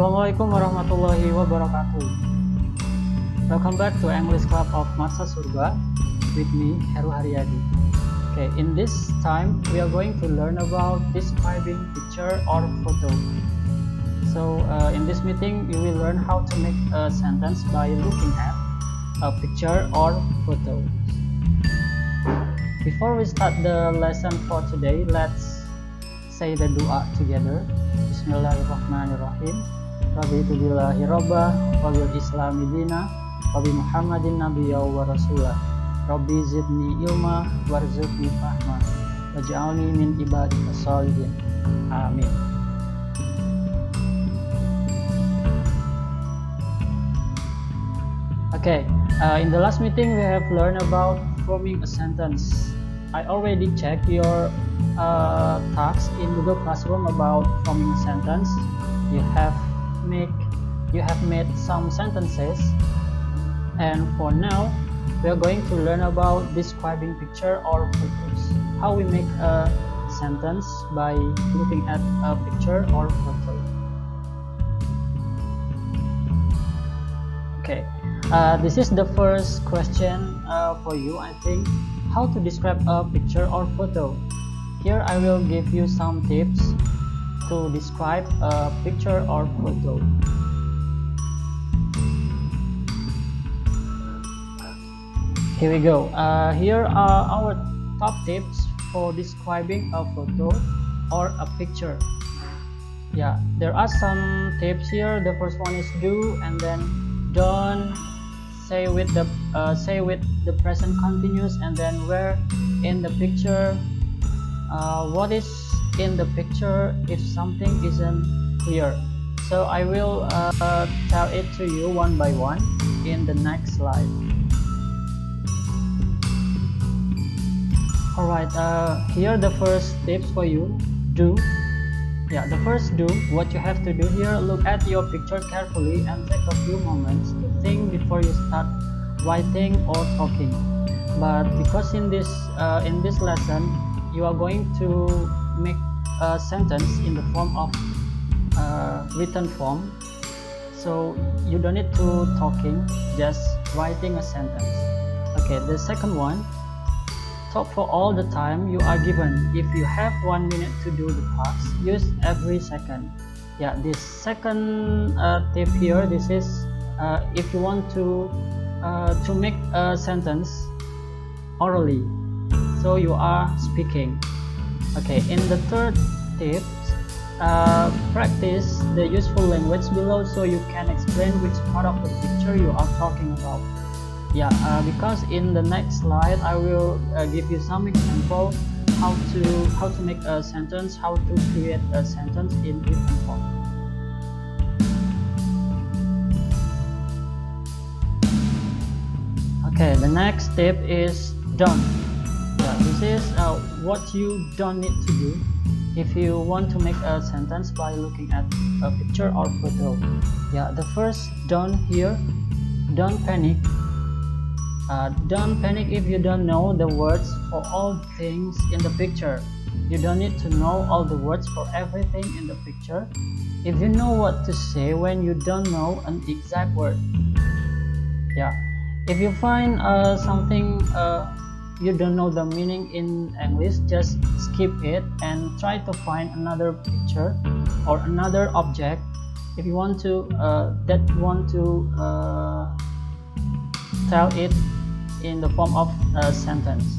Assalamualaikum warahmatullahi wabarakatuh. Welcome back to English Club of Matsasurba with me, Heru Haryadi. Okay, in this time we are going to learn about describing picture or photo. So in this meeting you will learn how to make a sentence by looking at a picture or photo. Before we start the lesson for today, let's say the dua together. Bismillahirrahmanirrahim. Raditu billahi robba wa bil islami dina wa bi muhammadin nabiyya wa rasulah. Rabbi zidni ilma warzuqni fahma waj'alni min ibadika sholihin. Amin. Okay, in the last meeting we have learned about forming a sentence. I already checked your tasks in Google Classroom about forming a sentence. You have made some sentences, and for now we are going to learn about describing picture or photos. How we make a sentence by looking at a picture or photo. Okay, this is the first question for you, I think. How to describe a picture or photo. Here I will give you some tips to describe a picture or photo. Here we go. Here are our top tips for describing a photo or a picture. Yeah, there are some tips here. The first one is do, and then don't. Say with the present continuous, and then where in the picture, what is in the picture if something isn't clear. So I will tell it to you one by one in the next slide. Alright, here the first tips for you. Do. Yeah, the first do, what you have to do here, look at your picture carefully and take a few moments to think before you start writing or talking. But because in this lesson you are going to make a sentence in the form of written form, so you don't need to talking, just writing a sentence. Okay, the second one, talk for all the time you are given. If you have 1 minute to do the task, use every second. Yeah, this second tip here, this is if you want to make a sentence orally, so you are speaking. Okay, in the third tip, practice the useful language below so you can explain which part of the picture you are talking about. Yeah, because in the next slide I will give you some example how to make a sentence, how to create a sentence in written form. Okay, the next tip is don't. Yeah, this is what you don't need to do if you want to make a sentence by looking at a picture or photo. Yeah, the first don't here, don't panic. Don't panic if you don't know the words for all things in the picture. You don't need to know all the words for everything in the picture. If you know what to say when you don't know an exact word. Yeah, if you find something you don't know the meaning in English, just skip it and try to find another picture or another object if you want to tell it in the form of a sentence.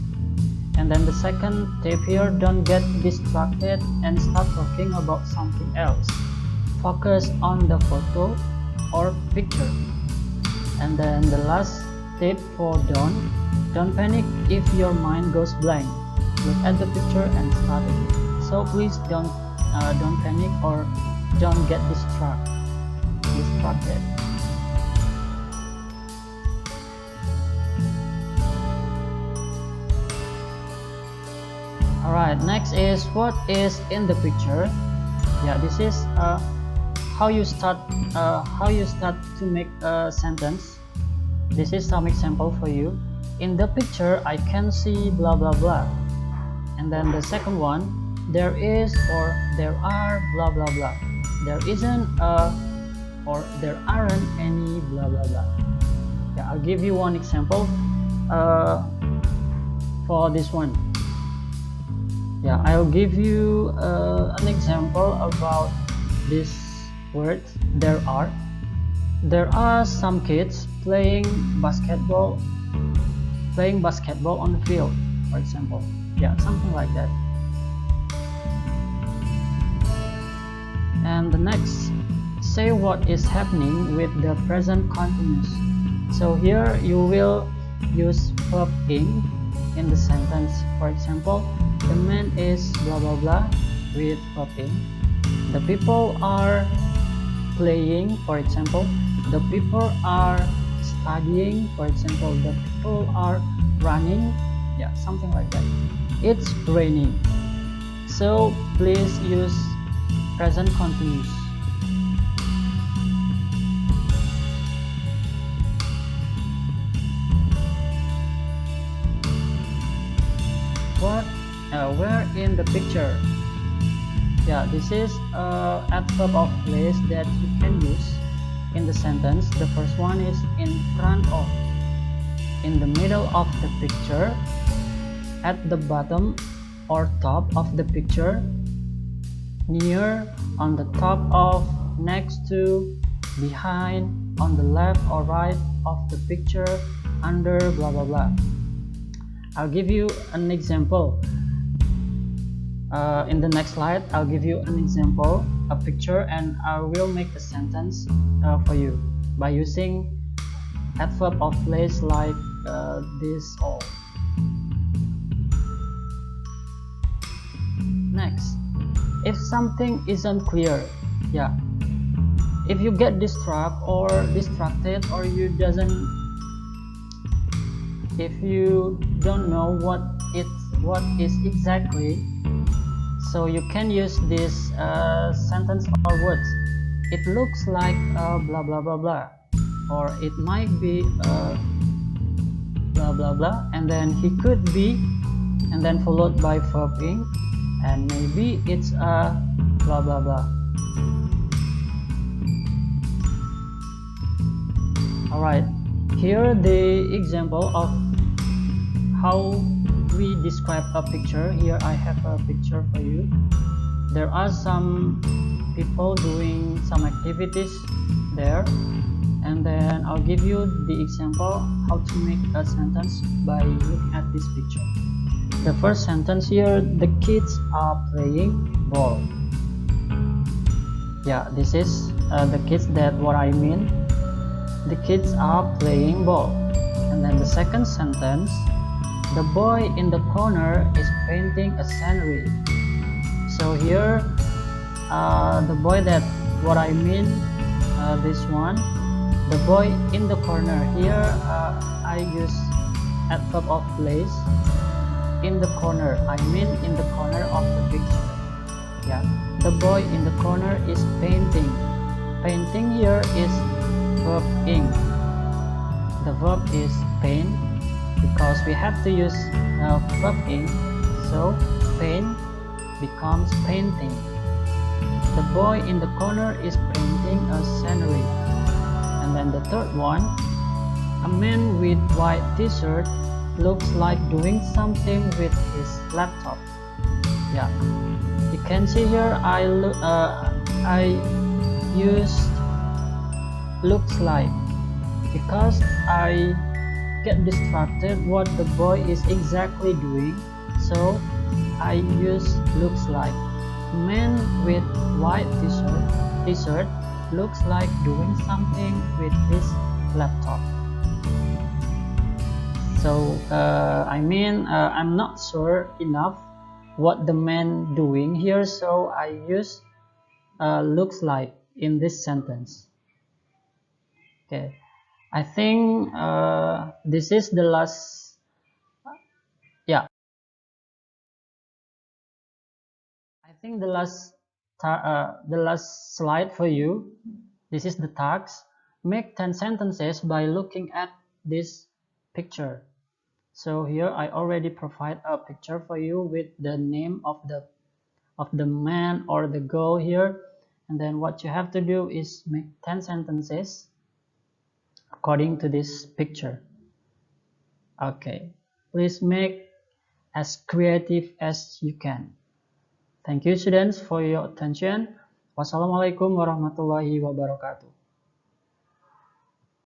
And then the second tip here, don't get distracted and start talking about something else. Focus on the photo or picture. And then the last tip for don't panic if your mind goes blank. Look at the picture and start it. So please don't panic or don't get distracted. Alright, next is what is in the picture. Yeah, this is how you start to make a sentence. This is some example for you. In the picture I can see blah blah blah. And then the second one, there is or there are blah blah blah. There isn't a or there aren't any blah blah blah. Yeah, I'll give you one example for this one. Yeah, I'll give you an example about this word. There are some kids playing basketball on the field, for example. Yeah, something like that. And the next, say what is happening with the present continuous. So here you will use verb in the sentence. For example, the man is blah blah blah with verb in. The people are playing, for example. The people are studying, for example. The people are running, yeah, something like that. It's raining. So please use present continuous. Where in the picture? Yeah, this is adverb of place that you can use in the sentence. The first one is in front of, in the middle of the picture, at the bottom or top of the picture, near, on the top of, next to, behind, on the left or right of the picture, under, blah blah blah. I'll give you an example. In the next slide, I'll give you an example, a picture, and I will make a sentence for you by using adverb of place like this all. Next, if something isn't clear, yeah, if you get distracted or if you don't know what is exactly, so you can use this sentence or words. It looks like blah blah blah blah, or it might be blah blah blah, and then he could be, and then followed by verb in, and maybe it's blah blah blah. Alright, here the example of how we describe a picture. Here I have a picture for you. There are some people doing some activities there, and then I'll give you the example how to make a sentence by looking at this picture. The first sentence here, the kids are playing ball. Yeah, this is the kids, that what I mean. The kids are playing ball. And then the second sentence, the boy in the corner is painting a scenery. So here the boy, that what I mean, this one, the boy in the corner. Here I use adverb of place, in the corner. I mean in the corner of the picture. Yeah, the boy in the corner is painting. Painting here is verb in. The verb is paint, because we have to use verb in, so paint becomes painting. The boy in the corner is painting a scenery. And then the third one, a man with white t-shirt looks like doing something with his laptop. Yeah, you can see here I used looks like, because I get distracted what the boy is exactly doing, so I use looks like. Man with white t-shirt looks like doing something with his laptop. So I'm not sure enough what the man doing here, so I use looks like in this sentence. Okay, I think this is the last. Yeah, I think the last slide for you. This is the task. Make 10 sentences by looking at this picture. So here I already provide a picture for you with the name of the man or the girl here, And then what you have to do is make 10 sentences according to this picture. Okay, please make as creative as you can. Thank you students for your attention. Wassalamualaikum warahmatullahi wabarakatuh.